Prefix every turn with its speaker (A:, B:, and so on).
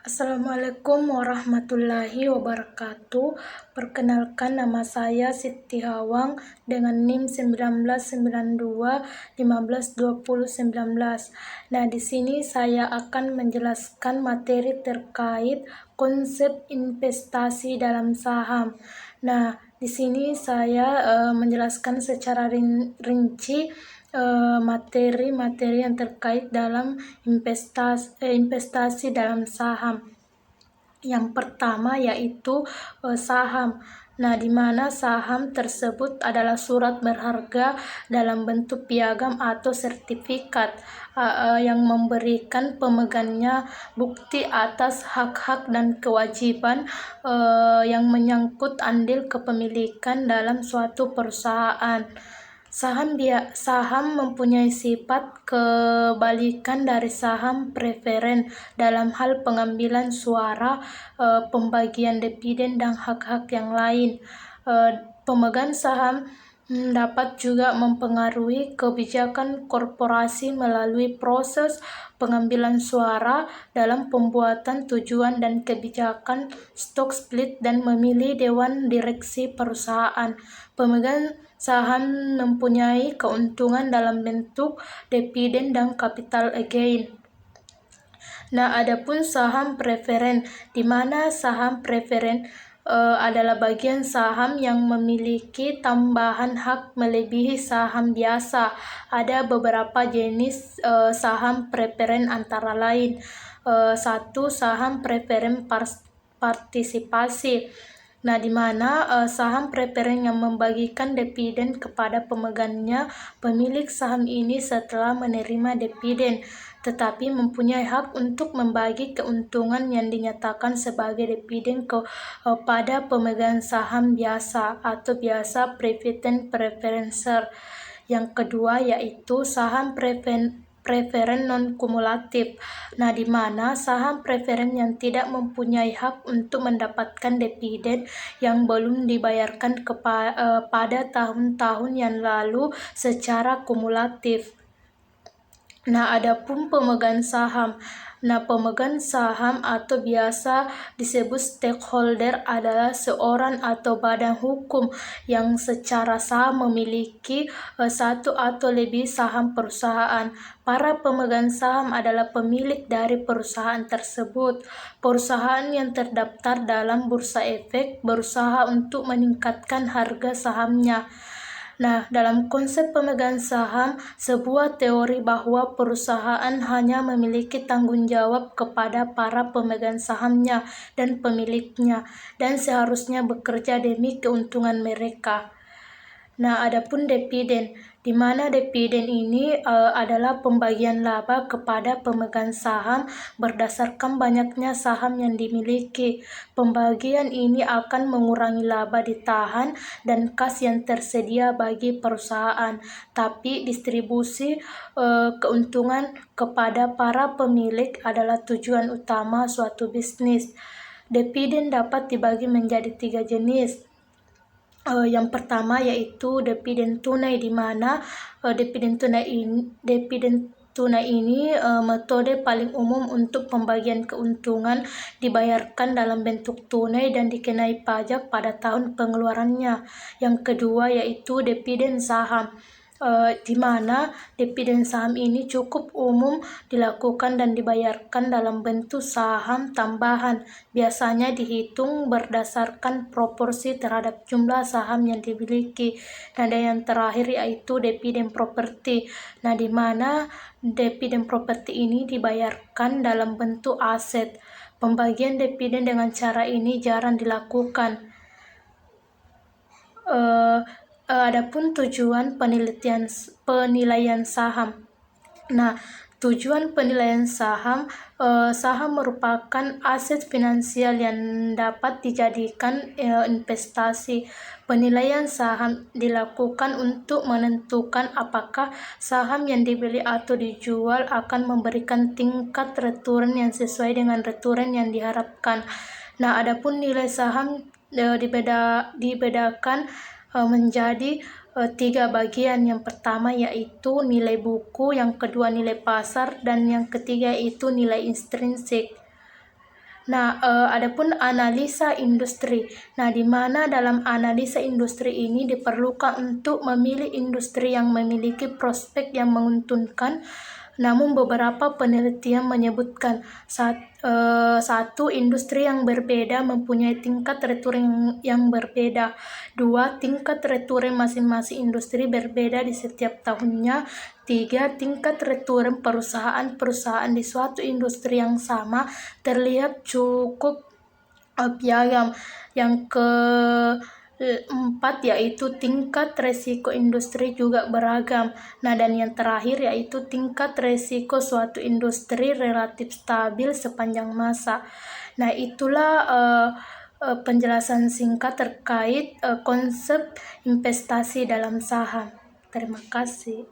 A: Assalamualaikum warahmatullahi wabarakatuh. Perkenalkan, nama saya Siti Hawang dengan NIM 1992152019. Nah, di sini saya akan menjelaskan materi terkait konsep investasi dalam saham. Nah, di sini saya menjelaskan secara rinci materi-materi yang terkait dalam investasi dalam saham. Yang pertama yaitu saham. Nah, di mana saham tersebut adalah surat berharga dalam bentuk piagam atau sertifikat yang memberikan pemegangnya bukti atas hak-hak dan kewajiban yang menyangkut andil kepemilikan dalam suatu perusahaan. Saham mempunyai sifat kebalikan dari saham preferen dalam hal pengambilan suara, pembagian dividen, dan hak-hak yang lain. Pemegang saham dapat juga mempengaruhi kebijakan korporasi melalui proses pengambilan suara dalam pembuatan tujuan dan kebijakan stock split dan memilih dewan direksi perusahaan. Pemegang saham mempunyai keuntungan dalam bentuk dividen dan capital gain. Nah, adapun saham preferen, di mana saham preferen adalah bagian saham yang memiliki tambahan hak melebihi saham biasa. Ada beberapa jenis saham preferen antara lain. 1. Saham preferen partisipasi. Nah, di mana saham preferen yang membagikan dividen kepada pemegangnya. Pemilik saham ini setelah menerima dividen, tetapi mempunyai hak untuk membagi keuntungan yang dinyatakan sebagai dividen kepada pemegang saham biasa atau biasa private preferencer. Yang kedua yaitu saham preferen non-kumulatif. Nah, di mana saham preferen yang tidak mempunyai hak untuk mendapatkan dividen yang belum dibayarkan pada tahun-tahun yang lalu secara kumulatif. Nah, adapun pemegang saham. Nah, pemegang saham atau biasa disebut stakeholder adalah seorang atau badan hukum yang secara sah memiliki satu atau lebih saham perusahaan. Para pemegang saham adalah pemilik dari perusahaan tersebut. Perusahaan yang terdaftar dalam Bursa Efek berusaha untuk meningkatkan harga sahamnya. Nah, dalam konsep pemegang saham, sebuah teori bahwa perusahaan hanya memiliki tanggung jawab kepada para pemegang sahamnya dan pemiliknya, dan seharusnya bekerja demi keuntungan mereka. Nah, adapun dividen, di mana dividen ini adalah pembagian laba kepada pemegang saham berdasarkan banyaknya saham yang dimiliki. Pembagian ini akan mengurangi laba ditahan dan kas yang tersedia bagi perusahaan, tapi distribusi keuntungan kepada para pemilik adalah tujuan utama suatu bisnis. Dividen dapat dibagi menjadi 3 jenis. Yang pertama yaitu dividen tunai, di mana dividen tunai ini metode paling umum untuk pembagian keuntungan dibayarkan dalam bentuk tunai dan dikenai pajak pada tahun pengeluarannya. Yang kedua yaitu dividen saham, di mana dividen saham ini cukup umum dilakukan dan dibayarkan dalam bentuk saham tambahan. Biasanya dihitung berdasarkan proporsi terhadap jumlah saham yang dimiliki. Dan yang terakhir yaitu dividen properti. Nah, di mana dividen properti ini dibayarkan dalam bentuk aset. Pembagian dividen dengan cara ini jarang dilakukan. Adapun tujuan penilaian saham. Nah, tujuan penilaian saham, saham merupakan aset finansial yang dapat dijadikan investasi. Penilaian saham dilakukan untuk menentukan apakah saham yang dibeli atau dijual akan memberikan tingkat return yang sesuai dengan return yang diharapkan. Nah, adapun nilai saham dibedakan menjadi 3 bagian. Yang pertama yaitu nilai buku, yang kedua nilai pasar, dan yang ketiga itu nilai intrinsik. Nah, adapun analisa industri. Nah, di mana dalam analisa industri ini diperlukan untuk memilih industri yang memiliki prospek yang menguntungkan. Namun beberapa penelitian menyebutkan satu, industri yang berbeda mempunyai tingkat return yang berbeda. Dua, tingkat return masing-masing industri berbeda di setiap tahunnya. Tiga, tingkat return perusahaan-perusahaan di suatu industri yang sama terlihat cukup piagam. Yang keempat yaitu tingkat resiko industri juga beragam. Nah, dan yang terakhir yaitu tingkat resiko suatu industri relatif stabil sepanjang masa. Nah, itulah penjelasan singkat terkait konsep investasi dalam saham. Terima kasih.